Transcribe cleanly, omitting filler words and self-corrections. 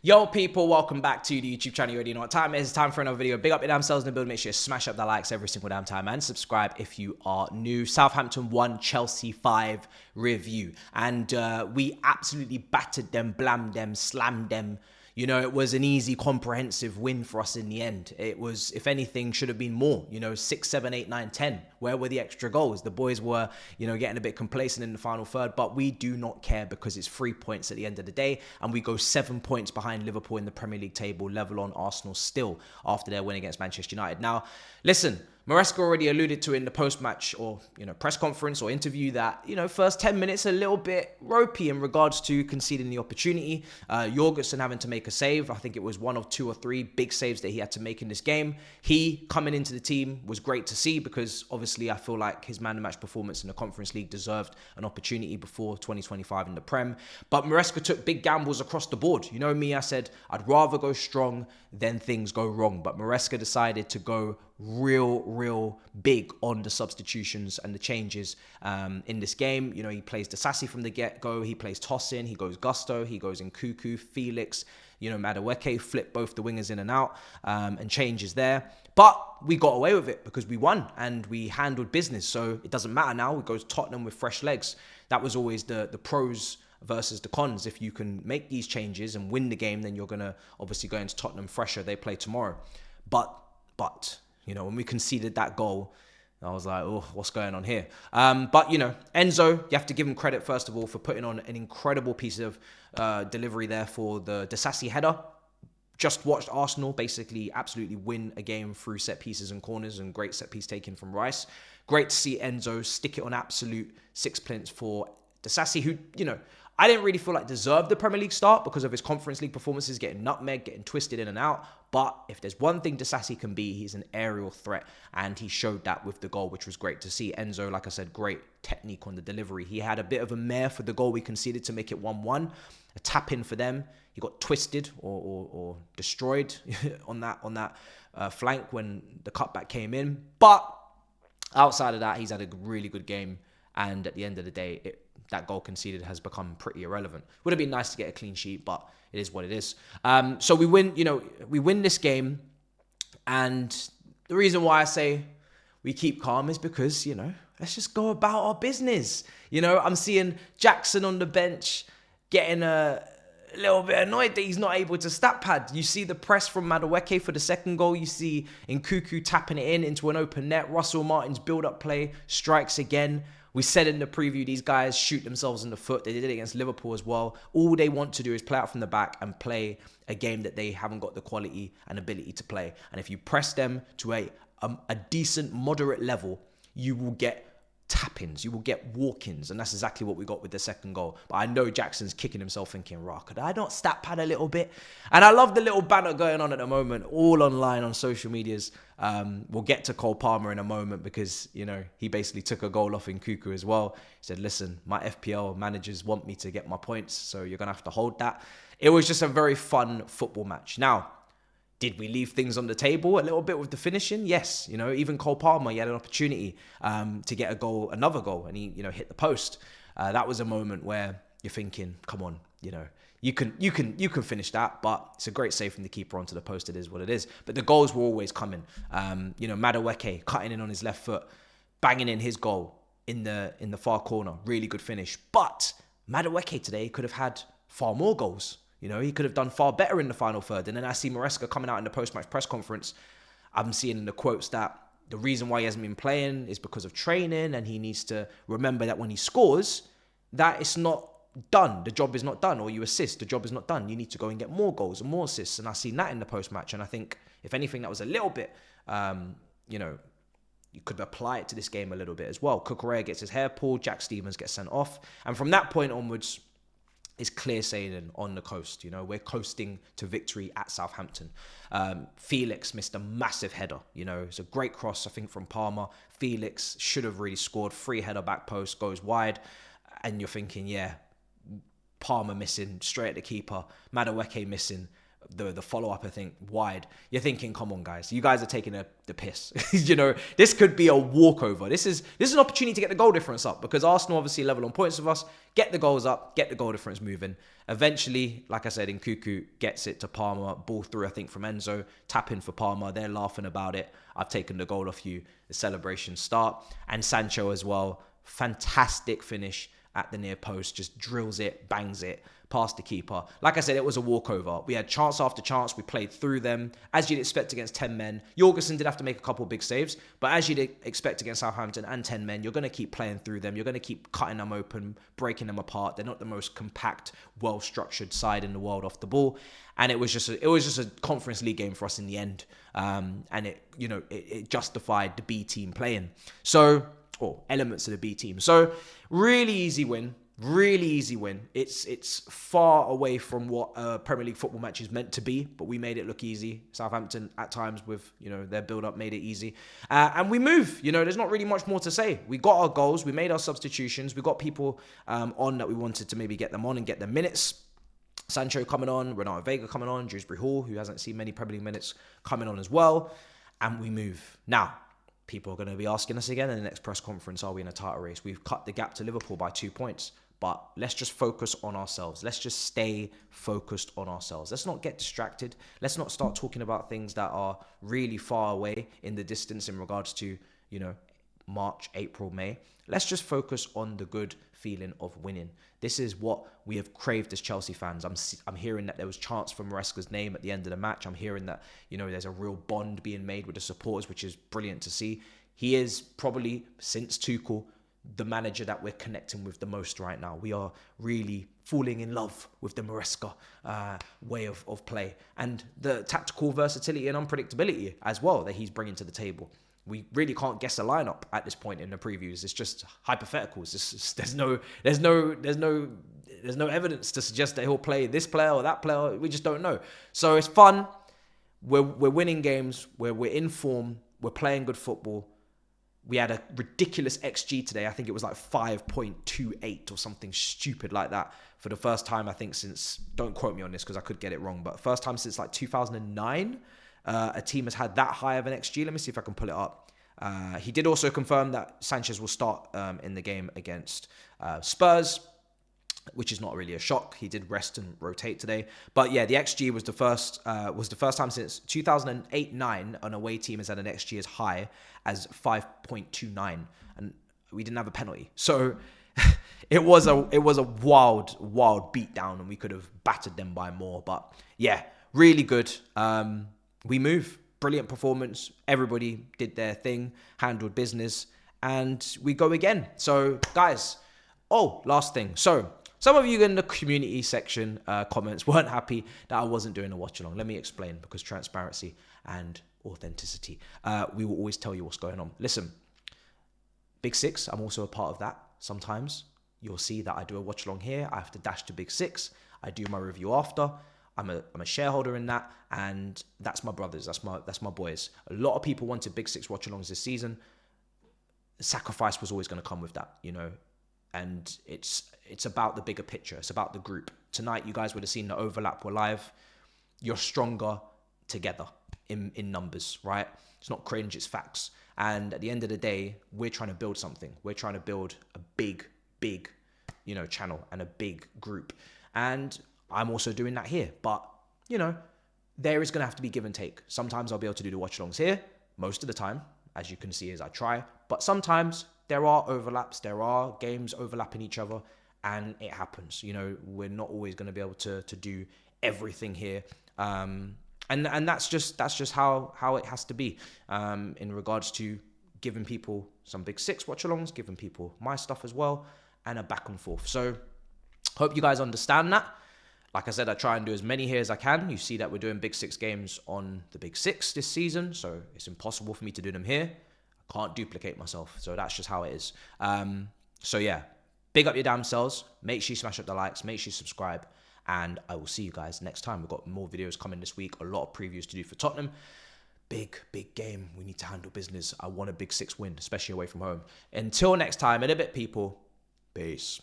Yo people, welcome back to the YouTube channel. You already know what time it is. It's time for another video. Big up your damn selves in the build. Make sure you smash up the likes every single damn time and subscribe if you are new. Southampton 1, Chelsea 5 review. And we absolutely battered them, blammed them, slammed them. You know, it was an easy, comprehensive win for us in the end. It was, if anything, should have been more. You know, 6, 7, 8, 9, 10. Where were the extra goals? The boys were, you know, getting a bit complacent in the final third, but we do not care because it's 3 points at the end of the day, and we go 7 points behind Liverpool in the Premier League table, level on Arsenal still after their win against Manchester United. Now, listen, Maresca already alluded to in the post-match or, you know, press conference or interview that, you know, first 10 minutes a little bit ropey in regards to conceding the opportunity. Jorgensen having to make a save. I think it was 1 of 2 or 3 big saves that he had to make in this game. He coming into the team was great to see because obviously I feel like his man-of-the-match performance in the Conference League deserved an opportunity before 2025 in the Prem. But Maresca took big gambles across the board. You know me, I said I'd rather go strong than things go wrong. But Maresca decided to go real big on the substitutions and the changes in this game. You know, he plays Disasi from the get-go. He plays Tosin. He goes Gusto. He goes in Cuckoo, Felix. You know, Madueke flip both the wingers in and out and changes there. But we got away with it because we won and we handled business. So it doesn't matter now. We go to Tottenham with fresh legs. That was always the pros versus the cons. If you can make these changes and win the game, then you're going to obviously go into Tottenham fresher. They play tomorrow. But you know, when we conceded that goal, I was like, oh, what's going on here? But, you know, Enzo, you have to give him credit, first of all, for putting on an incredible piece of delivery there for the Disasi header. Just watched Arsenal basically absolutely win a game through set pieces and corners and great set piece taken from Rice. Great to see Enzo stick it on absolute sixpence for Disasi, who, you know, I didn't really feel like deserved the Premier League start because of his Conference League performances, getting nutmeg, getting twisted in and out. But if there's one thing Disasi can be, he's an aerial threat. And he showed that with the goal, which was great to see. Enzo, like I said, great technique on the delivery. He had a bit of a mare for the goal we conceded to make it 1-1. A tap in for them. He got twisted or destroyed on that flank when the cutback came in. But outside of that, he's had a really good game. And at the end of the day, that goal conceded has become pretty irrelevant. Would have been nice to get a clean sheet, but it is what it is. So we win, you know, we win this game. And the reason why I say we keep calm is because, you know, let's just go about our business. You know, I'm seeing Jackson on the bench getting a little bit annoyed that he's not able to stat pad. You see the press from Madueke for the second goal. You see Nkuku tapping it into an open net. Russell Martin's build-up play strikes again. We said in the preview, these guys shoot themselves in the foot. They did it against Liverpool as well. All they want to do is play out from the back and play a game that they haven't got the quality and ability to play. And if you press them to a decent, moderate level, you will get tap-ins, you will get walk-ins, and that's exactly what we got with the second goal. But I know Jackson's kicking himself thinking, rah, could I not stat pad a little bit? And I love the little banter going on at the moment, all online on social medias. We'll get to Cole Palmer in a moment because, you know, he basically took a goal off in Cuckoo as well. He said, listen, my FPL managers want me to get my points, so you're going to have to hold that. It was just a very fun football match. Now, did we leave things on the table a little bit with the finishing? Yes. You know, even Cole Palmer, he had an opportunity to get a goal, another goal, and he, you know, hit the post. That was a moment where you're thinking, come on, you know, you can finish that, but it's a great save from the keeper onto the post. It is what it is. But the goals were always coming. You know, Madueke cutting in on his left foot, banging in his goal in the far corner. Really good finish. But Madueke today could have had far more goals. You know, he could have done far better in the final third. And then I see Maresca coming out in the post-match press conference. I'm seeing in the quotes that the reason why he hasn't been playing is because of training, and he needs to remember that when he scores, that it's not done. The job is not done. Or you assist, the job is not done. You need to go and get more goals and more assists. And I've seen that in the post-match. And I think, if anything, that was a little bit, you know, you could apply it to this game a little bit as well. Cucurella gets his hair pulled. Jack Stevens gets sent off. And from that point onwards, it's clear sailing on the coast. You know, we're coasting to victory at Southampton. Felix missed a massive header. You know, it's a great cross, I think, from Palmer. Felix should have really scored. Free header, back post, goes wide. And you're thinking, yeah, Palmer missing, straight at the keeper. Madueke missing. the follow-up, I think, wide. You're thinking, come on, guys. You guys are taking the piss. This could be a walkover. This is an opportunity to get the goal difference up because Arsenal obviously level on points with us. Get the goals up, get the goal difference moving. Eventually, like I said, Nkunku gets it to Palmer. Ball through, I think, from Enzo. Tap in for Palmer. They're laughing about it. I've taken the goal off you. The celebration start. And Sancho as well. Fantastic finish at the near post. Just drills it, bangs it past the keeper. Like I said, it was a walkover. We had chance after chance. We played through them. As you'd expect against 10 men. Jorgensen did have to make a couple of big saves. But as you'd expect against Southampton and 10 men, you're going to keep playing through them. You're going to keep cutting them open, breaking them apart. They're not the most compact, well-structured side in the world off the ball. And it was just a Conference League game for us in the end. And it justified the B team playing. So, or elements of the B team. So, really easy win. Really easy win. It's far away from what a Premier League football match is meant to be, but we made it look easy. Southampton at times with their build-up made it easy, and we move. There's not really much more to say. We got our goals, we made our substitutions, we got people on that we wanted to maybe get them on and get their minutes. Sancho coming on, Renato Vega coming on, Dewsbury Hall, who hasn't seen many Premier League minutes, coming on as well, and we move now. People are going to be asking us again in the next press conference, are we in a title race? We've cut the gap to Liverpool by 2 points. But let's just focus on ourselves. Let's just stay focused on ourselves. Let's not get distracted. Let's not start talking about things that are really far away in the distance in regards to, March, April, May. Let's just focus on the good feeling of winning. This is what we have craved as Chelsea fans. I'm hearing that there was chants for Maresca's name at the end of the match. I'm hearing that, there's a real bond being made with the supporters, which is brilliant to see. He is probably, since Tuchel, the manager that we're connecting with the most right now. We are really falling in love with the Maresca way of play and the tactical versatility and unpredictability as well that he's bringing to the table. We really can't guess a lineup at this point in the previews. It's just hypotheticals. There's no evidence to suggest that he'll play this player or that player. We just don't know. So it's fun. We're winning games. We're in form. We're playing good football. We had a ridiculous XG today. I think it was like 5.28 or something stupid like that for the first time, I think, since, don't quote me on this because I could get it wrong, but first time since like 2009, a team has had that high of an XG. Let me see if I can pull it up. He did also confirm that Sanchez will start in the game against Spurs, which is not really a shock. He did rest and rotate today. But yeah, the XG was the first time since 2008-9 an away team has had an XG as high as 5.29, and we didn't have a penalty. So it was a wild beatdown, and we could have battered them by more. But yeah, really good. We move. Brilliant performance. Everybody did their thing, handled business, and we go again. So guys, last thing. So some of you in the community section comments weren't happy that I wasn't doing a watch along. Let me explain, because transparency and authenticity. We will always tell you what's going on. Listen, Big Six, I'm also a part of that. Sometimes you'll see that I do a watch along here. I have to dash to Big Six. I do my review after. I'm a shareholder in that, and that's my brothers. That's my boys. A lot of people wanted Big Six watch alongs this season. The sacrifice was always going to come with that, and it's about the bigger picture. It's about the group. Tonight, you guys would have seen the overlap. We're live. You're stronger together in numbers, right? It's not cringe, it's facts. And at the end of the day, we're trying to build something. We're trying to build a big, channel and a big group. And I'm also doing that here. But, there is going to have to be give and take. Sometimes I'll be able to do the watch alongs here. Most of the time, as you can see, as I try. But sometimes there are overlaps. There are games overlapping each other. And it happens. We're not always going to be able to do everything here. And that's just how it has to be in regards to giving people some Big Six watch-alongs, giving people my stuff as well, and a back and forth. So hope you guys understand that. Like I said, I try and do as many here as I can. You see that we're doing Big Six games on the Big Six this season, so it's impossible for me to do them here. I can't duplicate myself, so that's just how it is. So yeah, big up your damn selves. Make sure you smash up the likes. Make sure you subscribe. And I will see you guys next time. We've got more videos coming this week. A lot of previews to do for Tottenham. Big game. We need to handle business. I want a Big Six win, especially away from home. Until next time, in a bit, people. Peace.